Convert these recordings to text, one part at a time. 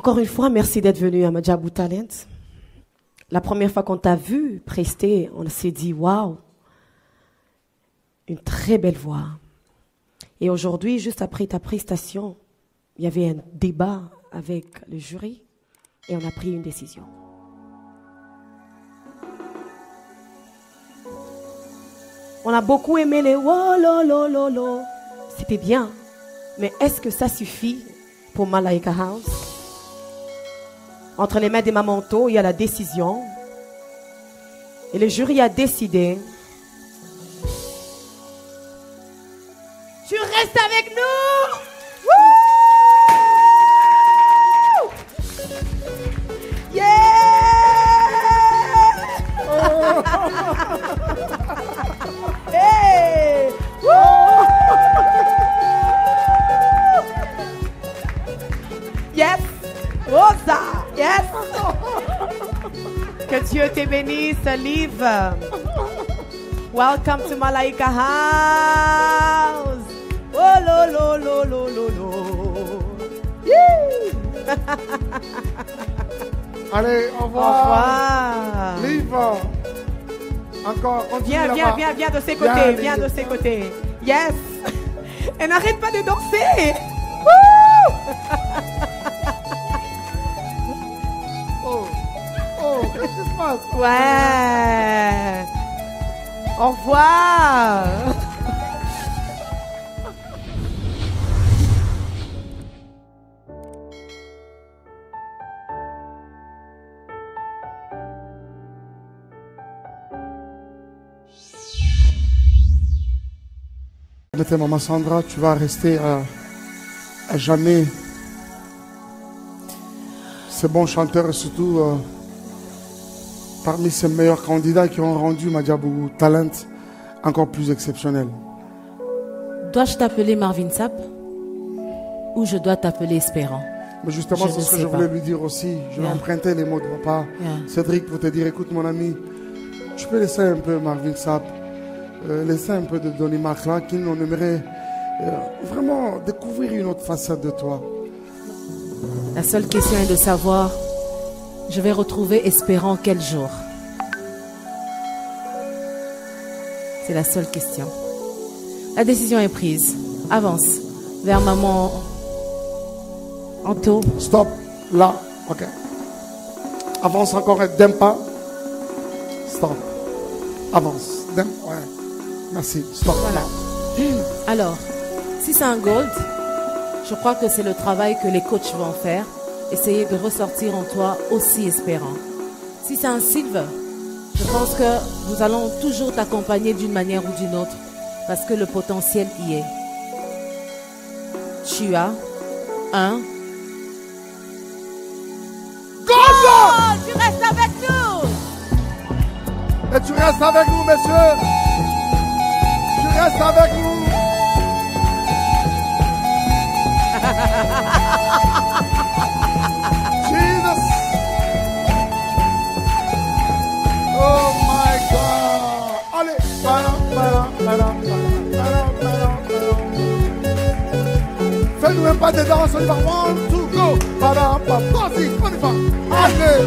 Encore une fois, merci d'être venu à Madjabou Talent. La première fois qu'on t'a vu prester, on s'est dit, waouh, une très belle voix. Et aujourd'hui, juste après ta prestation, il y avait un débat avec le jury et on a pris une décision. On a beaucoup aimé les oh lo lo lo lo. C'était bien. Mais est-ce que ça suffit pour Malaika House? Entre les mains des Mamanto, il y a la décision. Et le jury a décidé. Tu restes avec nous? Wouh! Yeah! Oh! Hey! Wouh! Yes! Rosa! Yes! Que Dieu te bénisse, Liv. Welcome to Malaika House. Oh lo lo lo lo lo lo. Allez, au revoir. Au revoir. Liv. Encore, continue Viens de ses côtés, viens de ses côtés. Yes. Elle n'arrête pas de danser. Woo! Oh, qu'est-ce qui se passe? Ouais. Au revoir. Maman Sandra, tu vas rester à jamais ce bon chanteur et surtout parmi ces meilleurs candidats qui ont rendu Madjabou Talent encore plus exceptionnel. Dois-je t'appeler Marvin Sapp ou je dois t'appeler Espérant? Mais justement, c'est ce que je voulais lui dire aussi. Je vais emprunter les mots de papa Cédric pour te dire, écoute mon ami, tu peux laisser un peu Marvin Sapp, laisser un peu de Donny McClarkin. On aimerait vraiment découvrir une autre facette de toi. La seule question est de savoir, je vais retrouver Espérant quel jour? C'est la seule question. La décision est prise. Avance vers maman Anto. Stop. Là. Ok. Avance encore d'un pas. Stop. Avance. Ouais. Merci. Stop. Voilà. Alors, si c'est un gold, je crois que c'est le travail que les coachs vont faire. Essayer de ressortir en toi aussi espérant. Si c'est un silver, je pense que nous allons toujours t'accompagner d'une manière ou d'une autre parce que le potentiel y est. Tu as un gold! Oh, tu restes avec nous! Et tu restes avec nous, messieurs! Tu restes avec nous! Jesus! Oh my God! Allez! Fais-nous un pas de danse, on y va. 1, 2, go! Vas-y, on y va! Allez!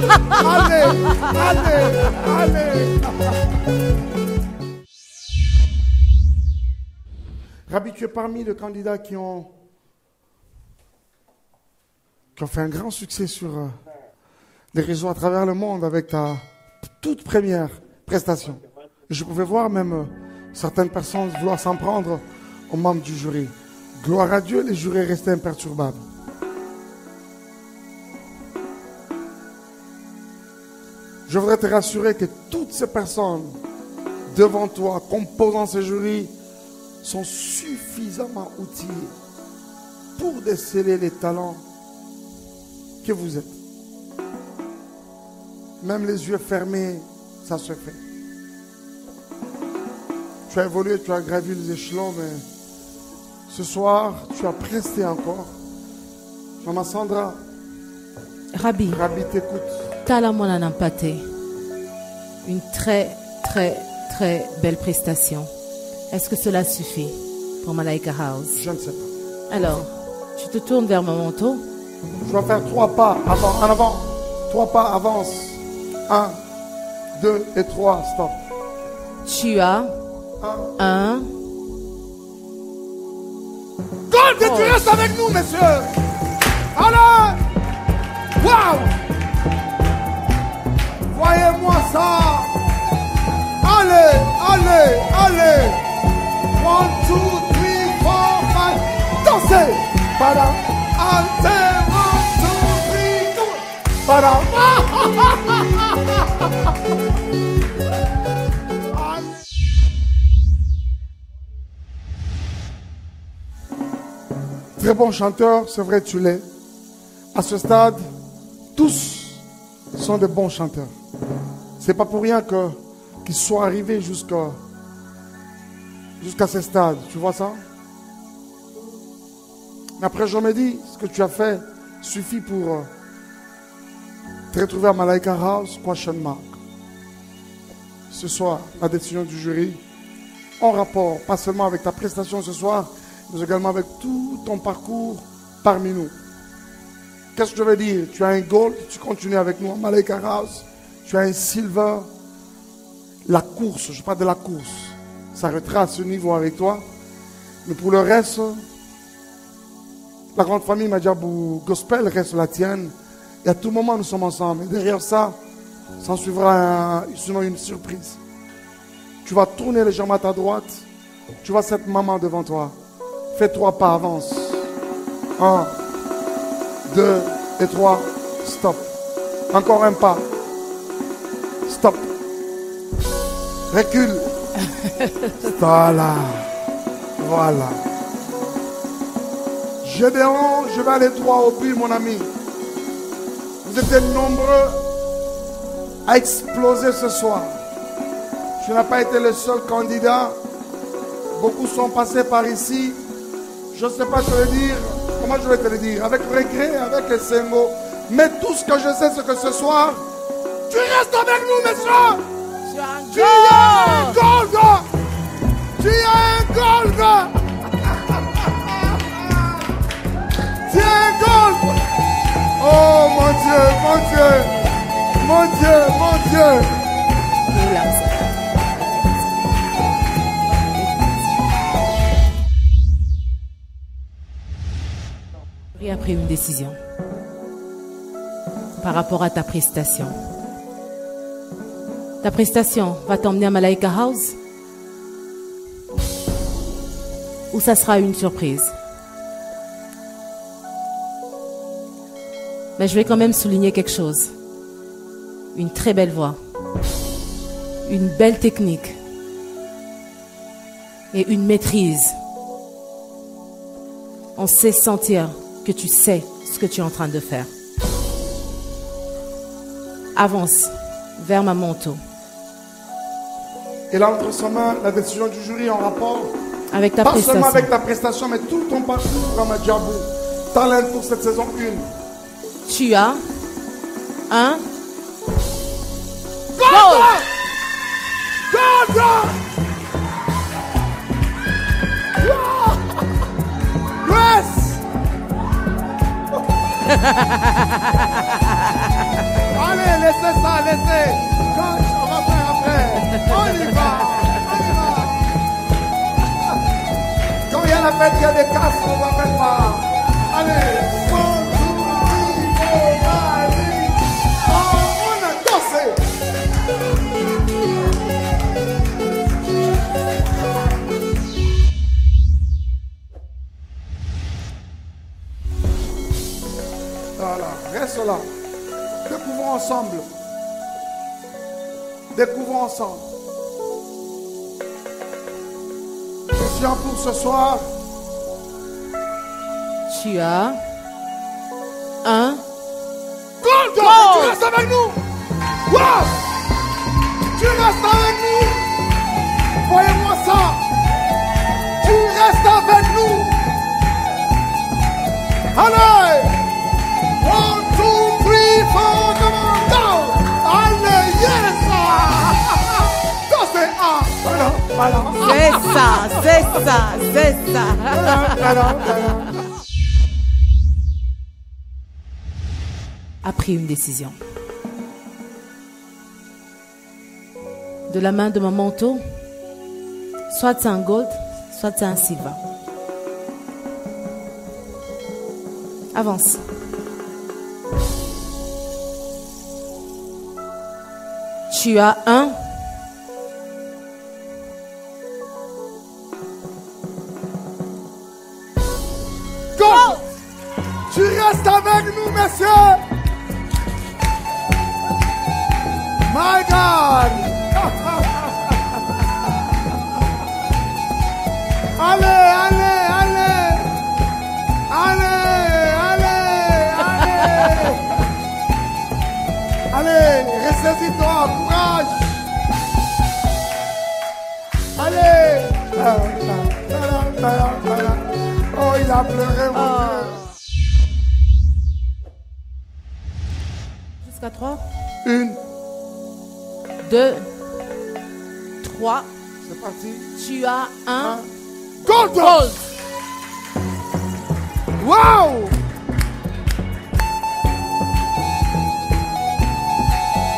Rabbi, tu es parmi les candidats qui ont fait un grand succès sur les réseaux à travers le monde avec ta toute première prestation. Je pouvais voir même certaines personnes vouloir s'en prendre aux membres du jury. Gloire à Dieu, les jurés restaient imperturbables. Je voudrais te rassurer que toutes ces personnes devant toi, composant ce jury, sont suffisamment outillées pour déceler les talents que vous êtes. Même les yeux fermés, ça se fait. Tu as évolué, tu as gravi les échelons, mais ce soir, tu as presté encore. Maman Sandra, Rabbi t'écoute. Talamona Nampate. Une très, très, très belle prestation. Est-ce que cela suffit pour Malaika House? Je ne sais pas. Alors, tu te tournes vers Mamanto Je vais faire 3 pas avant, en avant. 3 pas, avance. 1, 2 et 3, stop. Tu as 1. Gold, et tu restes avec nous, messieurs. Allez. Waouh. Voyez-moi ça. Allez, allez, allez. 1, 2, 3, 4, 5. Dansez. Padam. Ante. 1, 2, 3, 4. Padam. Très bon chanteur, c'est vrai, tu l'es. À ce stade, tous sont de bons chanteurs. C'est pas pour rien qu'ils soient arrivés jusqu'à ce stade. Tu vois ça? Mais après, je me dis, ce que tu as fait suffit pour te retrouver à Malaika House, question mark. Ce soir, la décision du jury, en rapport, pas seulement avec ta prestation ce soir, mais également avec tout ton parcours parmi nous. Qu'est-ce que je veux dire? Tu as un gold, tu continues avec nous à Malaika House. Tu as un silver. La course, je parle de la course, ça retrace ce niveau avec toi. Mais pour le reste, la grande famille Madjabou Gospel reste la tienne. Et à tout moment, nous sommes ensemble. Et derrière ça, s'en suivra sinon une surprise. Tu vas tourner légèrement à ta droite. Tu vois cette maman devant toi. Fais 3 pas, avance. 1, 2 et 3. Stop. Encore un pas. Stop. Recule. Voilà. Voilà. Gédéon, je vais aller droit au but, mon ami. Vous êtes nombreux à exploser ce soir. Tu n'as pas été le seul candidat. Beaucoup sont passés par ici. Je ne sais pas te le dire. Comment je vais te le dire? Avec regret, avec les singles. Mais tout ce que je sais, c'est que ce soir, tu restes avec nous, messieurs. Tu as un gold. Tu as un gold. Tu as un gold. Oh mon Dieu, mon Dieu. Mon Dieu, mon Dieu. J'ai pris une décision par rapport à ta prestation. Ta prestation va t'emmener à Malaika House ou ça sera une surprise. Mais je vais quand même souligner quelque chose. Une très belle voix, une belle technique et une maîtrise. On sait sentir que tu sais ce que tu es en train de faire. Avance vers ma manteau. Et là, entre ses mains, la décision du jury en rapport avec ta pas prestation. Seulement avec ta prestation, mais tout ton parcours dans Madjabou. Talent pour cette saison 1. Tu as un gold! Gold! Yes! Allez, laissez ça, laissez. Coach, on va faire après. On y va, on y va. Quand il y a la fête, il y a des casques, on va faire pas. Allez, 1, 2, 3, 4, 5. Oh, on a dansé. Voilà, reste là. Découvrons ensemble. Découvrons ensemble. Question pour ce soir. Tu as un gold! Tu restes avec nous. Wow! Tu restes avec nous. Voyez-moi ça. Tu restes avec nous. Allez! 1, 2, 3, 4, come on, go! Allez, yes! Ça c'est voilà. C'est ça, c'est ça, c'est ça. Voilà. a pris une décision. De la main de mon manteau, soit c'est un gold, soit c'est un silver. Avance. Tu as un. Go! Tu restes avec nous, messieurs! My God! Allez, allez, allez! Allez, allez, allez! Allez, ressaisis-toi, courage! Allez! Oh, il a pleuré, mon Dieu! Jusqu'à 3. 1, 2, 3. c'est parti. Tu as un Gold! gold. Wow!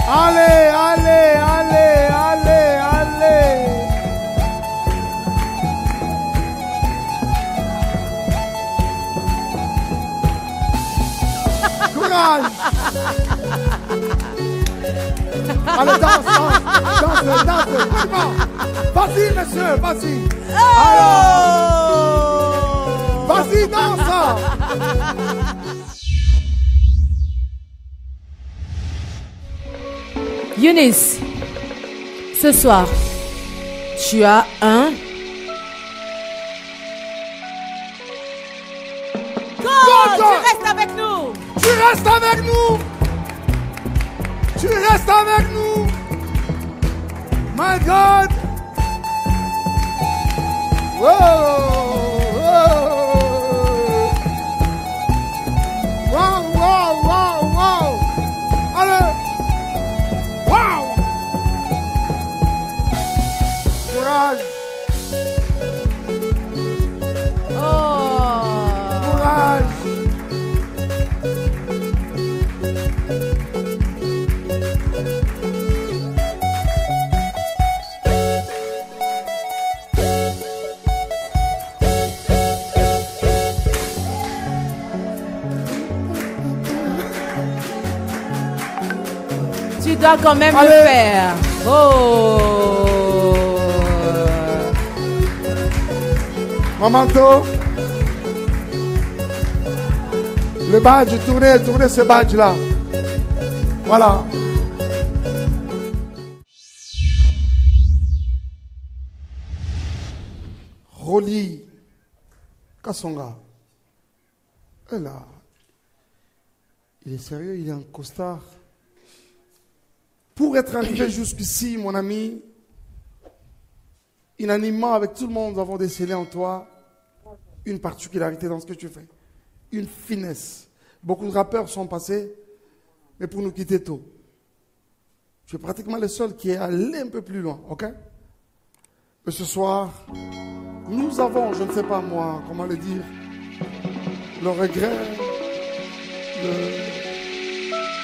Allez, allez, allez, allez, allez! Courage! Allez, danse, danse, danse, danse! Vas-y, monsieur, vas-y! Alors! Vas-y, danse! Eunice, ce soir, tu as un gold. Gold. Tu restes avec nous. Tu restes avec nous! Tu restes avec nous! My God! Wow! Wow! Wow! Wow! Wow! Allez! Wow! Courage! Oh. Courage! Tu dois quand même Allez. le faire. Oh. Mon manteau. Le badge, tournez ce badge là. Voilà. Roli Kassonga. Et là, il est sérieux, il est en costard. Pour être arrivé jusqu'ici, mon ami, unanimement avec tout le monde, nous avons décelé en toi une particularité dans ce que tu fais. Une finesse. Beaucoup de rappeurs sont passés, mais pour nous quitter tôt. Tu es pratiquement le seul qui est allé un peu plus loin, ok? Mais ce soir, nous avons, je ne sais pas moi, comment le dire, le regret, le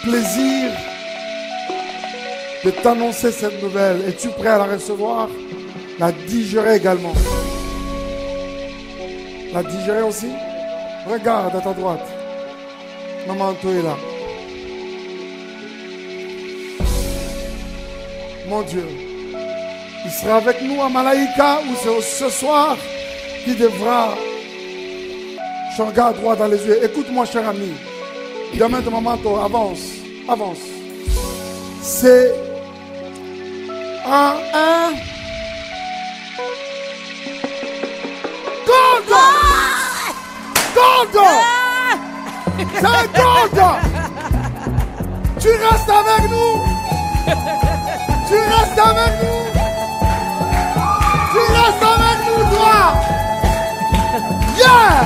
plaisir de t'annoncer cette nouvelle. Es-tu prêt à la recevoir? La digérer également. La digérer aussi? Regarde à ta droite. Maman, toi est là. Mon Dieu. Il sera avec nous à Malaïka ou c'est ce soir qui devra. Je regarde droit dans les yeux. Écoute-moi, cher ami. Demain de maman, toi, avance. Avance. C'est un gold! Gold! C'est un gold! Tu restes avec nous! Tu restes avec nous! Tu restes avec nous, toi! Yeah!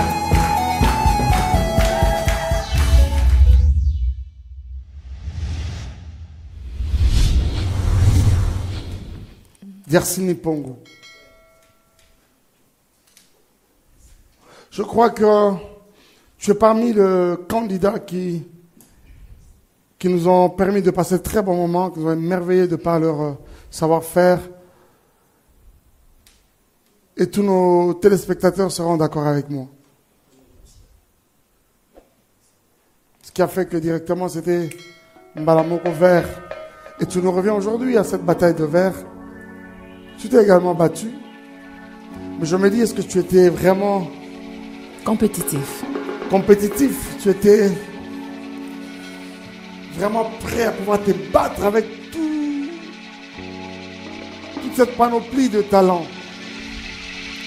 Dersini Pongo. Je crois que tu es parmi les candidats qui qui nous ont permis de passer de très bons moments, qui nous ont émerveillés de par leur savoir-faire. Et tous nos téléspectateurs seront d'accord avec moi. Ce qui a fait que directement c'était Mbalamoko vert. Et tu nous reviens aujourd'hui à cette bataille de verre. Tu t'es également battu. Mais je me dis, est-ce que tu étais vraiment Compétitif. compétitif? Tu étais vraiment prêt à pouvoir te battre avec toute cette panoplie de talents?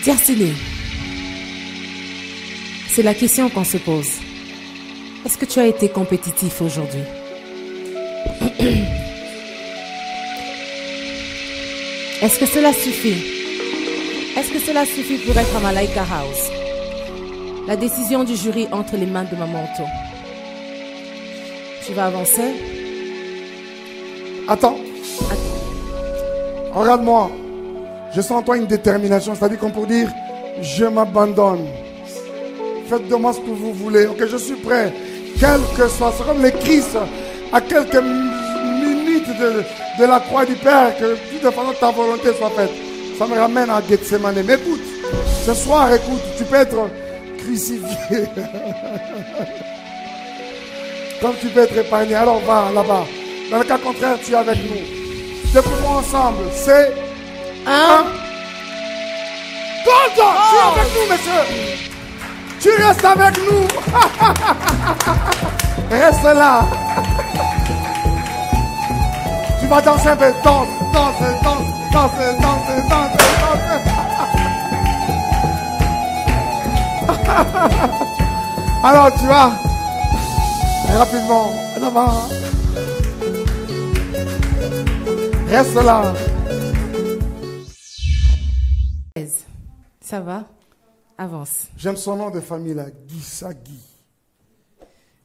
Tiersili, c'est la question qu'on se pose. Est-ce que tu as été compétitif aujourd'hui? Est-ce que cela suffit? Est-ce que cela suffit pour être à Malaika House? La décision du jury entre les mains de Mamanto. Tu vas avancer? Attends. Regarde-moi. Je sens en toi une détermination. C'est-à-dire qu'on peut dire, je m'abandonne. Faites de moi ce que vous voulez. Ok, je suis prêt. Quel que soit. C'est comme les Christ à quelques minutes de la croix du Père. Que toute façon ta volonté soit faite. Ça me ramène à Gethsemane. Mais écoute, ce soir, écoute, tu peux être crucifié. Comme tu peux être épargné. Alors va là-bas. Dans le cas contraire, tu es avec nous. Découvrons ensemble. C'est un. Gold! Tu es avec nous, monsieur. Tu restes avec nous. Reste là. Tu vas danser un peu. Danse, danse, danse, danse, danse, danse, danse. Alors tu vas rapidement là-bas. Reste là. Ça va? Avance. J'aime son nom de famille là, Guissagui.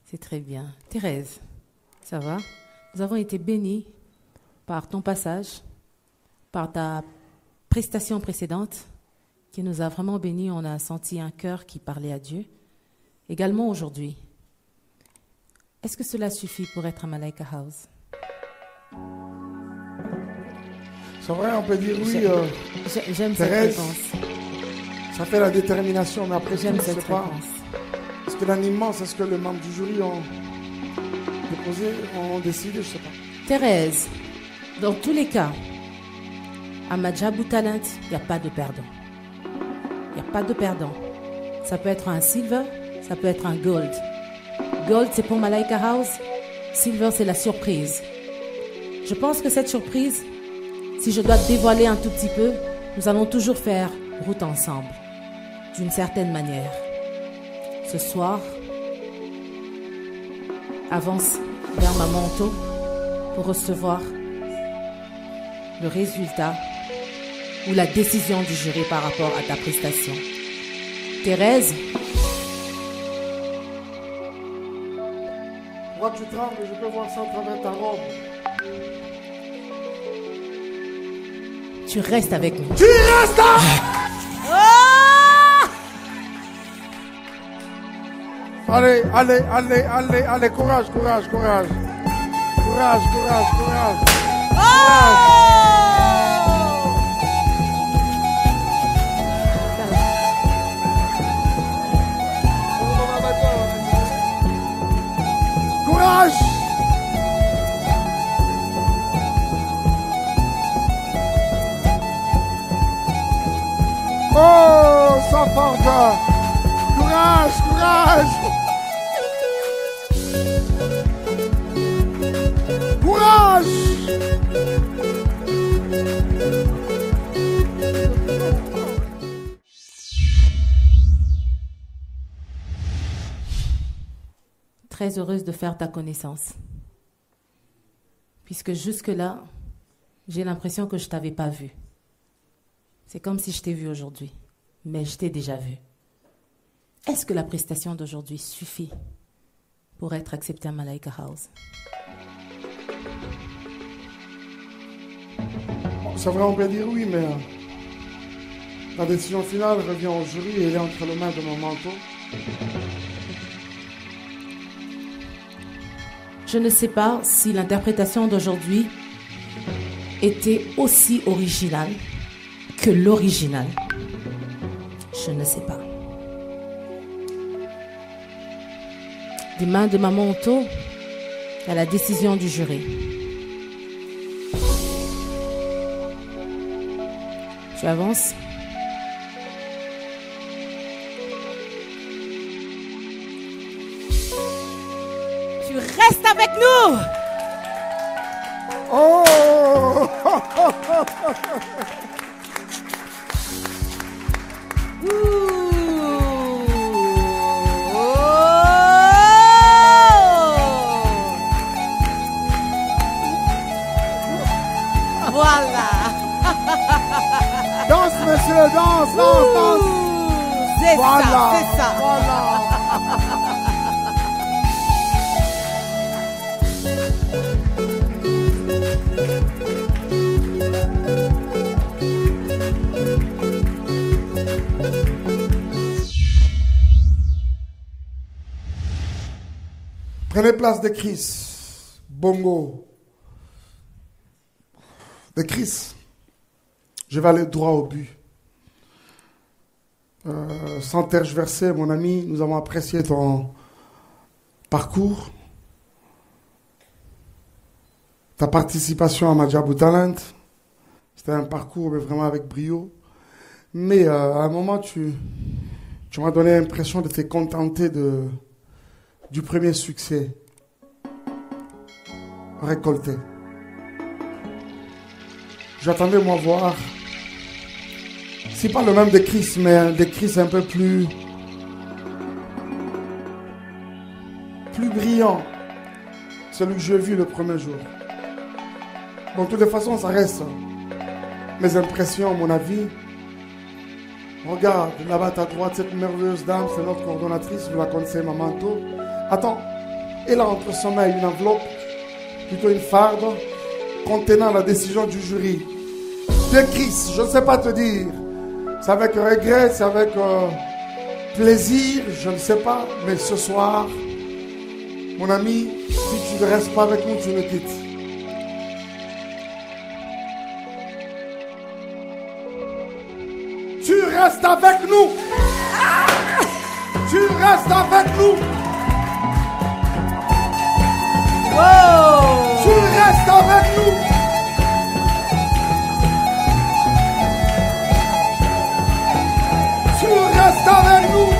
C'est très bien. Thérèse, ça va? Nous avons été bénis par ton passage, par ta prestation précédente, qui nous a vraiment bénis. On a senti un cœur qui parlait à Dieu. Également aujourd'hui. Est-ce que cela suffit pour être à Malaika House? C'est vrai, on peut dire oui. J'aime cette Thérèse, réponse. ça fait la détermination, mais après J'aime tout, je cette sais pas. réponse. Est-ce que l'animement, c'est ce que les membres du jury ont déposé, ont décidé, je sais pas. Thérèse, dans tous les cas, à Madjabou Talent, il n'y a pas de perdant. Il n'y a pas de perdant. Ça peut être un silver, ça peut être un gold. Gold, c'est pour Malaika House. Silver, c'est la surprise. Je pense que cette surprise, si je dois te dévoiler un tout petit peu, nous allons toujours faire route ensemble, d'une certaine manière. Ce soir, avance vers Mamanto pour recevoir le résultat ou la décision du jury par rapport à ta prestation. Thérèse, Moi, tu trembles, je peux voir ça à travers ta robe. tu restes avec nous. Tu restes là. Allez, allez, allez, allez, allez, courage, courage, courage. Courage, courage, courage. Courage. Oh, ça porte. Courage, courage. Courage. Très heureuse de faire ta connaissance. Puisque jusque-là, j'ai l'impression que je ne t'avais pas vu. C'est comme si je t'ai vu aujourd'hui, mais je t'ai déjà vu. Est-ce que la prestation d'aujourd'hui suffit pour être acceptée à Malaika House? C'est vrai, on peut dire oui, mais la décision finale revient au jury et elle est entre les mains de Mamanto. Je ne sais pas si l'interprétation d'aujourd'hui était aussi originale que l'original. Je ne sais pas. Des mains de Maman Otto à la décision du jury. Tu avances. Tu restes avec nous. Oh! Voilà. Danse, monsieur, danse, danse, danse. C'est Voilà, ça, c'est ça. voilà. Prenez place de Chris, Bongo, de Chris. Je vais aller droit au but. Sans tergiverser, mon ami, nous avons apprécié ton parcours, ta participation à Madjabou Talent. C'était un parcours mais vraiment avec brio. Mais à un moment, tu m'as donné l'impression de te contenter du premier succès récolté. J'attendais, moi, voir, c'est pas le même de Chris, mais de Chris un peu plus brillant. Celui que j'ai vu le premier jour. Bon, de toutes les façons, ça reste mes impressions, mon avis. Regarde, là-bas à ta droite, cette merveilleuse dame, c'est notre coordonnatrice, vous la connaissez, Maman Otto. Attends, elle a entre son main une enveloppe, plutôt une farde, contenant la décision du jury. De Chris, je ne sais pas te dire. C'est avec regret, c'est avec plaisir, je ne sais pas. Mais ce soir, mon ami, si tu ne restes pas avec nous, tu nous quittes. Tu restes avec nous. Tu restes avec nous. Wow. Tu restes avec nous. Tu restes avec nous.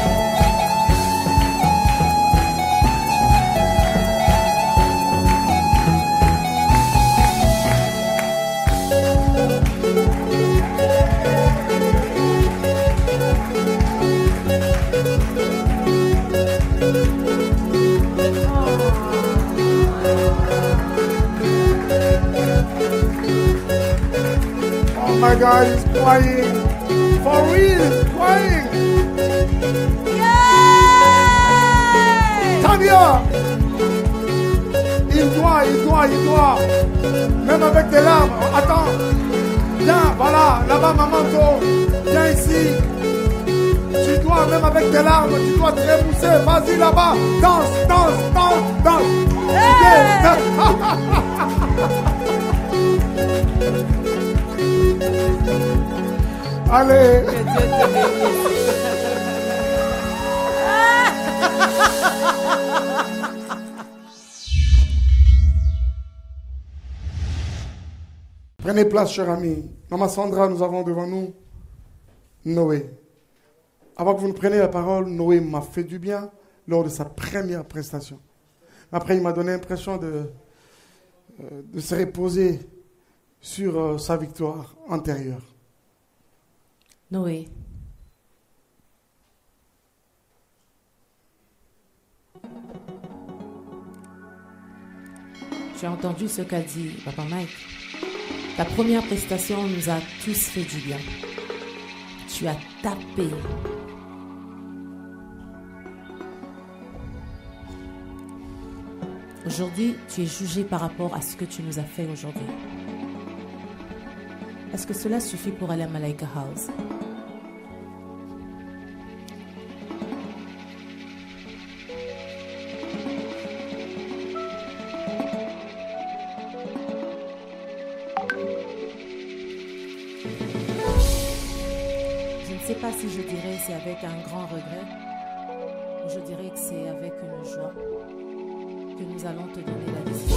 Oh my God, he's crying. For real, he's crying. Tania, il doit. Même avec des larmes. Attends. Viens, voilà, là-bas, Maman Otto. Viens ici. Tu dois, même avec des larmes, tu dois te repousser. Vas-y là-bas. Danse. Allez. Que Dieu te bénisse. Prenez place, cher ami. Maman Sandra, nous avons devant nous Noé. Avant que vous ne preniez la parole, Noé m'a fait du bien lors de sa première prestation. Après, il m'a donné l'impression de se reposer sur sa victoire antérieure. Noé. Tu as entendu ce qu'a dit Papa Mike. Ta première prestation nous a tous fait du bien. Tu as tapé. Aujourd'hui, tu es jugé par rapport à ce que tu nous as fait aujourd'hui. Est-ce que cela suffit pour aller à Malaika House? pas si je dirais c'est avec un grand regret, ou je dirais que c'est avec une joie que nous allons te donner la décision.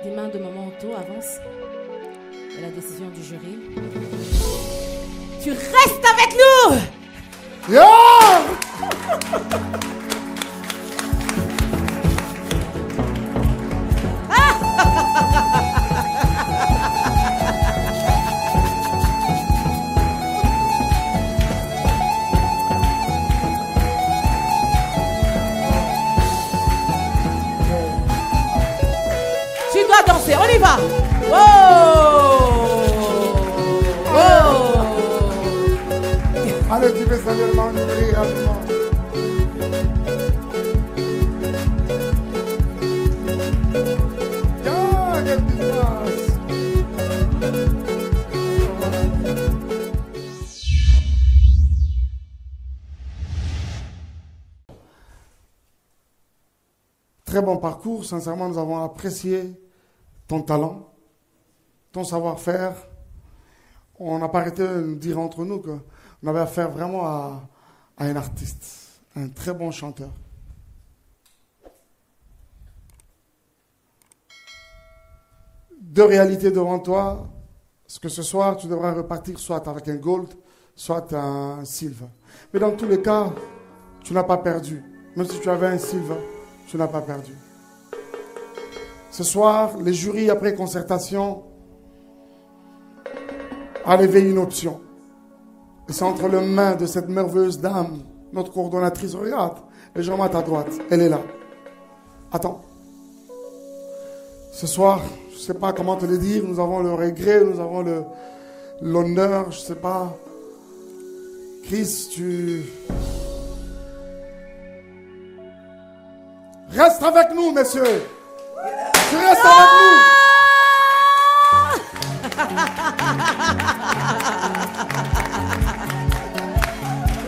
Des mains de maman Otto avancent. Et la décision du jury. Tu restes avec nous! Yo! Tu dois danser, on y va! Wow! Wow! Allez, tu peux saluer le monde, rapidement. Qu'est-ce qui se passe? Très bon parcours, sincèrement, nous avons apprécié ton talent, ton savoir-faire. On n'a pas arrêté de dire entre nous qu'on avait affaire vraiment à un artiste, un très bon chanteur. Deux réalités devant toi, parce que ce soir, tu devras repartir soit avec un gold, soit un silver. Mais dans tous les cas, tu n'as pas perdu. Même si tu avais un silver, tu n'as pas perdu. Ce soir, les jurys, après concertation, a levé une option. Et c'est entre les mains de cette merveilleuse dame, notre coordonnatrice. Regarde, légèrement à ta droite, elle est là. Attends. Ce soir, je ne sais pas comment te le dire, nous avons le regret, nous avons l'honneur, je ne sais pas. Chris, tu... Reste avec nous, messieurs. Tu restes avec nous.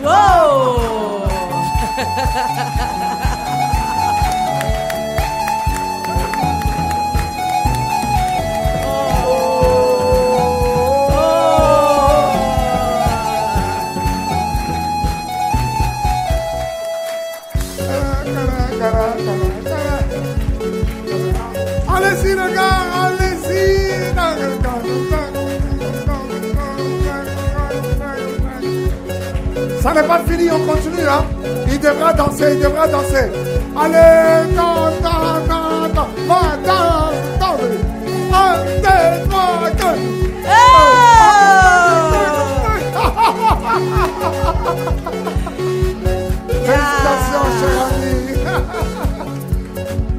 Wow! Allez-y, les gars, allez-y. Ça n'est pas fini, on continue, hein. Il devra danser, il devra danser. Allez, danse, danse, danse, danse, danse, danse. 1, 2, 3, 4. Félicitations, cher ami.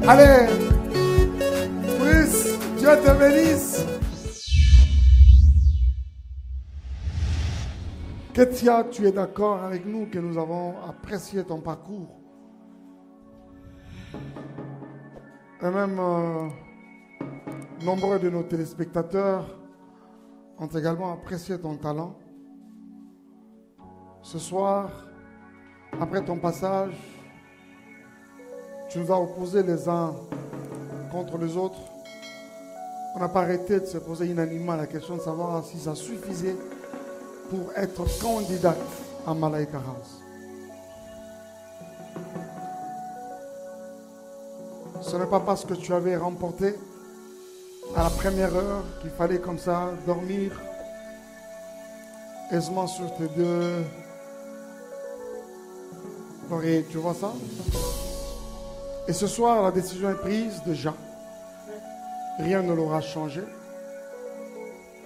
Allez, Chris, Dieu te bénisse. Ketia, tu es d'accord avec nous que nous avons apprécié ton parcours. Et même nombreux de nos téléspectateurs ont également apprécié ton talent. Ce soir, après ton passage, tu nous as opposés les uns contre les autres. On n'a pas arrêté de se poser unanimement la question de savoir si ça suffisait pour être candidate à Malaika House. Ce n'est pas parce que tu avais remporté à la première heure qu'il fallait comme ça dormir aisément sur tes deux oreilles. Tu vois ça? Et ce soir, la décision est prise déjà. Rien ne l'aura changé.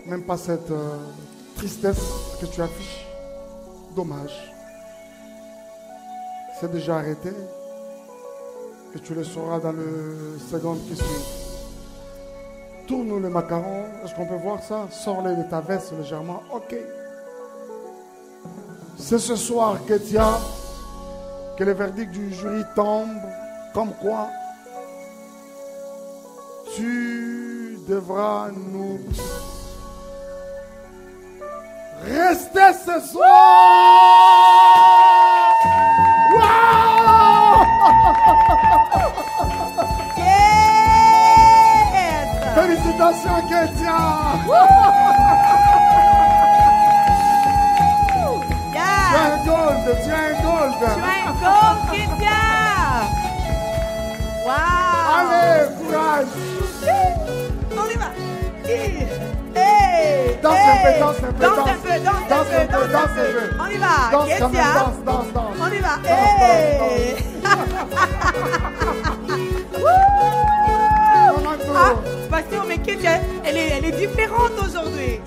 Même pas cette tristesse que tu affiches. Dommage. C'est déjà arrêté. Et tu le sauras dans le second qui suit. Tourne le macaron. Est-ce qu'on peut voir ça? Sors-le de ta veste légèrement. Ok. C'est ce soir, Ketia, que le verdict du jury tombe. Comme quoi, tu devras nous rester ce soir. Wow! Yes! Félicitations, Ketia! peu, danse un peu, Danse un peu, danse un danse peu, un peu, danse un danse un peu. peu. On y va, Danse quand même, Kétia. danse, danse, danse. On y va. Danse, Hey. Maman Tour. Ah, Pasteur, mais Kétia, elle est différente aujourd'hui.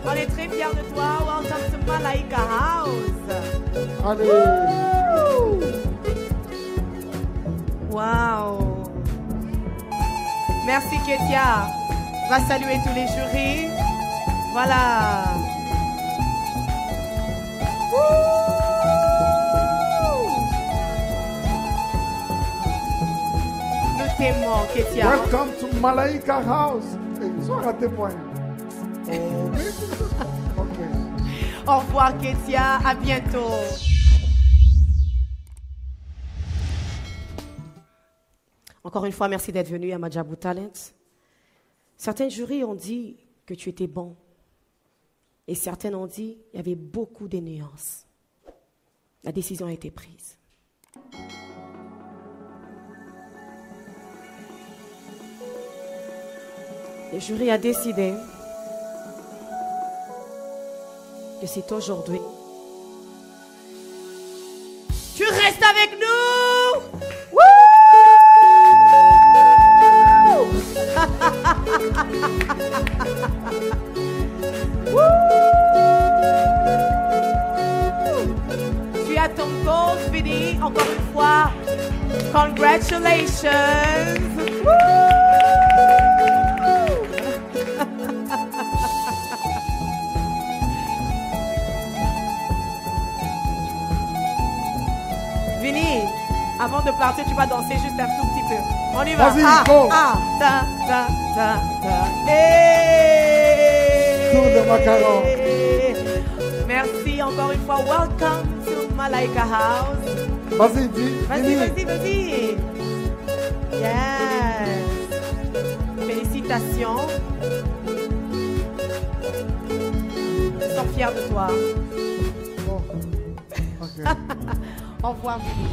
On est très fiers de toi. Welcome to Malaika House. Allez. Wow. Merci Kétia. Va saluer tous les jurys. Voilà. Nous t'aimons Kétia. Welcome to Malaika House. Ils sont ratés point. Oh, mais... Ok. Au revoir Kétia. À bientôt. Encore une fois, merci d'être venu à Madjabou Talent. Certains jurys ont dit que tu étais bon. Et certains ont dit qu'il y avait beaucoup de nuances. La décision a été prise. Le jury a décidé que c'est aujourd'hui. Tu restes avec nous. Wouh! Tu as ton gold, Vinny. Encore une fois, congratulations. Wouh! Vinny, avant de partir, tu vas danser juste un tout petit peu. On y va. Vas-y, ah, go. ah, ta, ta, ta, ta. Hey. Tour de macaron. Merci encore une fois. Welcome to Malaika House. Vas-y, dis. Vas-y, dis. vas-y, vas-y. Yes. Félicitations. Ils sont fiers de toi. Oh. Ok. Au revoir, Vinny.